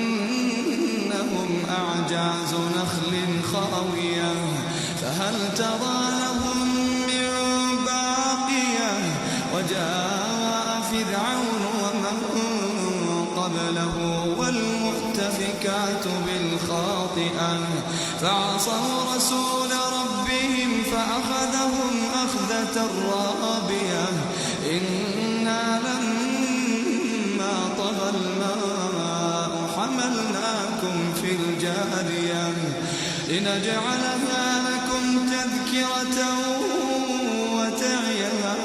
كأنهم أعجاز نخل خاوية فهل ترى لهم من باقية وجاء فرعون ومن قبله والمؤتفكات بالخاطئة فعصوا رسول ربهم فأخذهم أخذة رابية إنا لما طغى الماء حملناكم في الجارية لنجعلها لكم تذكرة وتعيها